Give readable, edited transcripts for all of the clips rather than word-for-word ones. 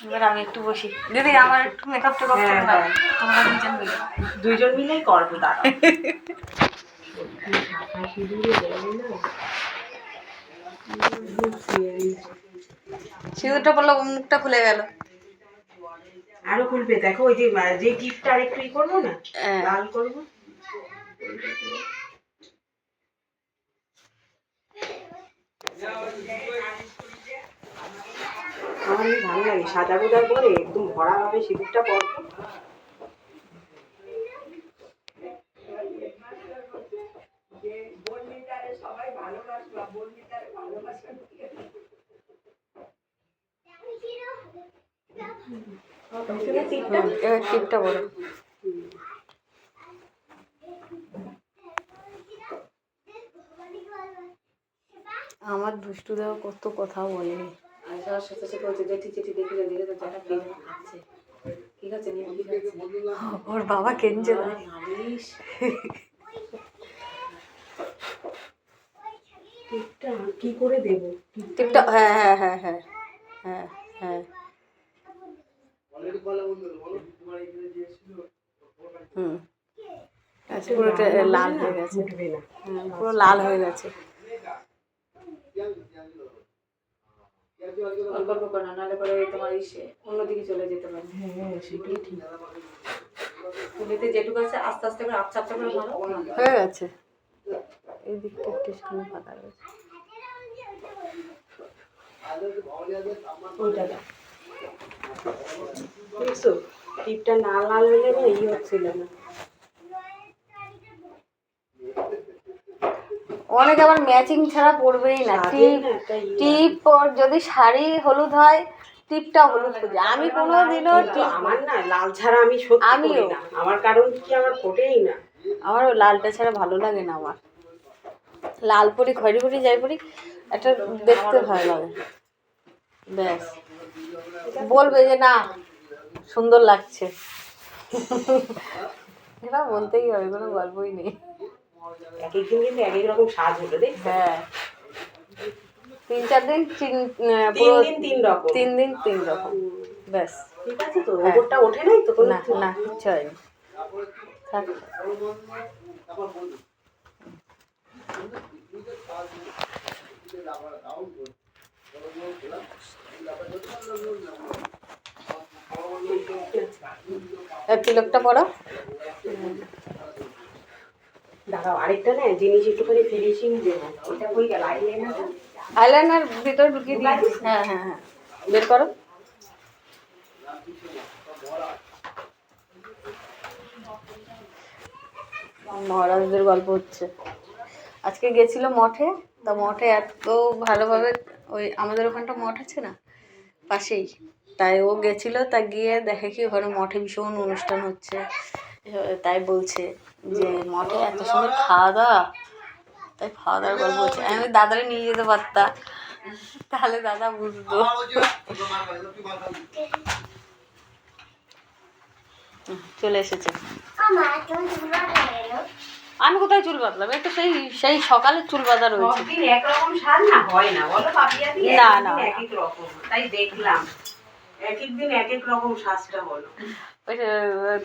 এবার আমি একটু বসি। দিদি আমার একটু মেকআপ টেকআপ করে দাও। তোমরা দুজন মিলেই করবো। দাঁড়াও। সিঁদুরটা পড়লো, মুখটা খুলে গেল। আরো খুলবে, দেখো ওই যে টিপটা আর একটু করবো না, লাল করবো। আমার ভালো লাগে সাদা গোদা করে একদম ভরা ভাবে সিঁদুরটা পরবো। টিপটা বড়। আমার দুষ্টু দেওয়া কত কথা বলে। সাথে সাথে হচ্ছে জেঠি জেঠি দেখে দেখে তো যারা পেয়ে খাচ্ছে। ঠিক আছে নিয়ে ওর বাবা কেঞ্জে দেয়। টিপটা কি করে দেবো? টিপটা হ্যাঁ হ্যাঁ হ্যাঁ হ্যাঁ হ্যাঁ হ্যাঁ। হুম আচ্ছা, পুরোটা লাল হয়ে গেছে। পুরো লাল হয়ে গেছে। অল্প অল্প করে নাহলে পরে তোমার অন্যদিকে চলে যেতে পারে। হ্যাঁ সেটাই ঠিক। তুলিতে যেটুকু আছে আস্তে আস্তে করে আপচা আপচা করে মারো। হয়ে গেছে। এই দিকটা একটু ফাঁকা রয়েছে। দেখছো টিপটা না লাল হলে না হচ্ছিল না। অনেকে আবার ম্যাচিং ছাড়া পরবেই না। টিপ যদি শাড়ি হলুদ হয় টিপটা হলুদ খুঁজে। আমি কোনোদিনও আমার না লাল ছাড়া আমি সত্যি করি না। আমার কারণ কি আমার ফোটেই না। আমার লালটা ছাড়া ভালো লাগে না। আমার লাল পরি খয়েরি পরি যাই পরি একটা দেখতে ভালো লাগে। ব্যাস বলবে যে না সুন্দর লাগছে। এটা বলতেই হবে, কোনো গল্পই নেই। এক একদিন কিন্তু এক এক রকম সাজ হলো দেখ। হ্যাঁ 3-4 দিন 3 দিন 3 রকম। ব্যাস ঠিক আছে তো। ওপরটা ওঠে নাই তো? না না কিচ্ছু হয়নি। থাক। তিলকটা পড়ো। দাঁড়াও আরেকটা না জিনিস একটুখানি ফিনিশিং দেবো। ওটা কই গেল? আইলাইনার ভিতর ঢুকিয়ে দিই। হ্যাঁ হ্যাঁ হ্যাঁ বের করো। মহারাজদের গল্প হচ্ছে। আজকে গেছিল মঠে। তা মঠে এত ভালোভাবে, ওই আমাদের ওখানটা মঠ আছে না পাশেই, তাই ও গেছিলো। তা গিয়ে দেখে কি ওখানে মঠে ভীষণ অনুষ্ঠান হচ্ছে। তাই বলছে যে মঠে এত সুন্দর খাওয়া দাওয়া। তাই খাওয়া দাওয়ার গল্প হচ্ছে। আমি দাদারে নিয়ে যেতে পারতাম, তাহলে দাদা বুঝতো। চলে এসেছে। আমি কোথায় চুল বাঁধলাম? একটু সেই সেই সকালে চুল বাঁধা রয়েছে। একরকম সাজ না হয় না বলো পাপিয়া দি? না না এক এক রকম। তাই দেখলাম এক এক দিন এক এক রকম সাজটা হলো। ওই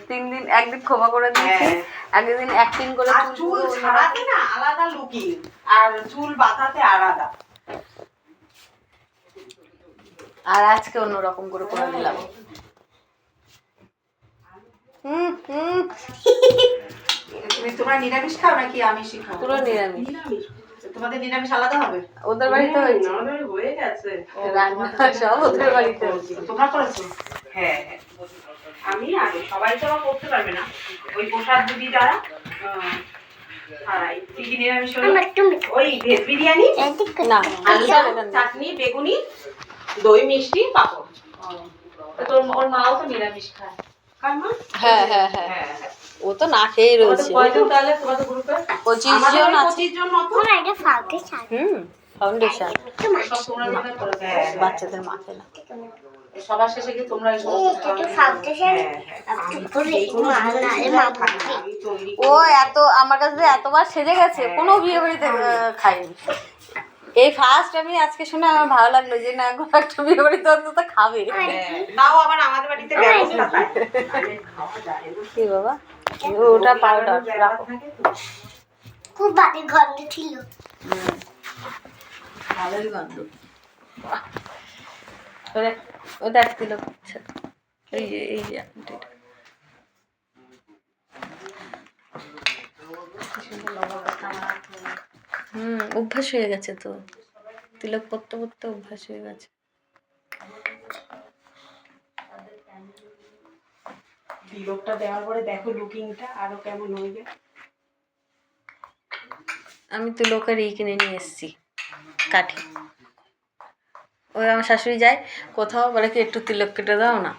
3 দিন একদিন খোপা করে দিয়েছি, একদিন অ্যাক্টিং করে চুল ছাড়াতে না আলাদা লুকিং আর চুল বাঁধাতে আলাদা। আর আজকে অন্যরকম করে করে দিলাম। তুমি তোমরা নিরামিষ খাও নাকি আমিষ খাও? পুরো নিরামিষ। তোমাদের নিরামিষ আলাদা হবে? ওদের বাড়িতে হয়েছে। আমাদের হয়ে গেছে রান্না সব ওদের বাড়িতে হয়েছে। তোমরা করেছো? হ্যাঁ হ্যাঁ আমি আগে সবাই তো করতে পারবে না। ওই প্রসাদ দিদি যারা কি কি নিরামিষ হলো? ওই ভেজ বিরিয়ানি না, চাটনি বেগুনি দই মিষ্টি পাপড়। তো ওর মাও তো নিরামিষ খায়। কার মা? হ্যাঁ হ্যাঁ হ্যাঁ ও তো না খেয়েই রয়েছে। কয়জন তাহলে তোমাদের গ্রুপে? 25 জন আছে। 25 জন মতো। এটা ফাউন্ডেশন। ফাউন্ডেশন সব তোমরা মিলে করো। বাচ্চাদের মাখে না। সবার শেষে কি তোমরা এই সমস্ত এটা ফাউন্ডেশন। ও এত আমার কাছে এতবার সেজে গেছে, কোনো বিয়ে বাড়িতে খাইনি। এই ফার্স্ট আমি আজকে শুনে আমার ভালো লাগলো যে না এখন একটা বিয়ে বাড়িতে অন্তত খাবে। তাও আবার আমাদের বাড়িতে ব্যবস্থা থাকে। নাহলে খাওয়া যায় না। কি বাবা ওটা পাউডার রাখো। থাকে তো। খুব বাজে গন্ধ ছিল। ভালোই গন্ধ। ও দেখ দিল এই যে আন্টিটা। অভ্যাস হয়ে গেছে তো, তিলক পড়তে পড়তে অভ্যাস হয়ে গেছে। তিলকটা দেওয়ার পরে দেখো লুকিংটা আরো কেমন হয়ে যায়। আমি তিলকের কিনে নিয়ে এসেছি কাঠি। ওই আমার শাশুড়ি যায় কোথাও বলে কি একটু তিলক কেটে দাও না,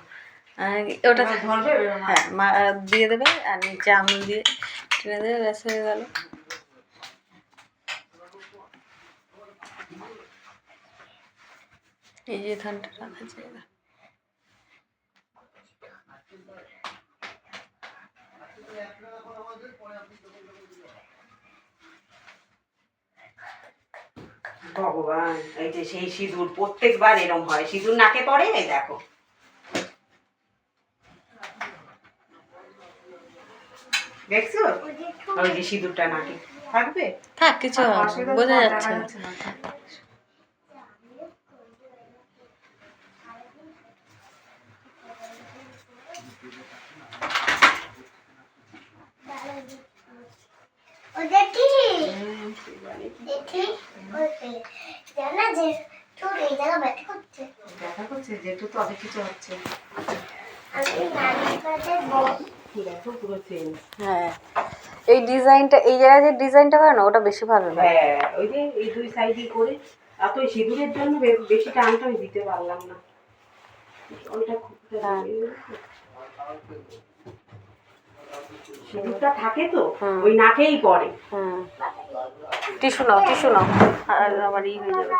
ওটা ধরবে হ্যাঁ মা দিয়ে দেবে আর নিচে আমুল দিয়ে টেনে দেবে, ব্যাস হয়ে গেল। এই যে এখানটা রাখা জায়গা। ভগবান, এই যে সেই সিঁদুর প্রত্যেকবার এরকম হয়, সিঁদুর নাকে পড়ে। এই দেখো দেখছো, ওই যে সিঁদুরটা নাকে থাকবে। থাক কিছু বোঝা যাচ্ছে না। ও দেখি দেখি জানা যে ছোট এই জায়গা ব্যথা করছে। দেখা করছে যেটু তো অনেক কিছু হচ্ছে। আমি নানির কাছে বল দেখো পুরো চেঞ্জ। হ্যাঁ এই ডিজাইনটা, এই জায়গায় যে ডিজাইনটা হয় না ওটা বেশি ভালো লাগে। হ্যাঁ ওই যে এই দুই সাইডই করে, এত ওই সিঁদুরের জন্য বেশি টানটা আমি দিতে পারলাম না। ওইটা খুব সিঁদুরটা থাকে তো ওই নাকেই পড়ে। টিস্যু নাও আর আমার হয়ে যাবে।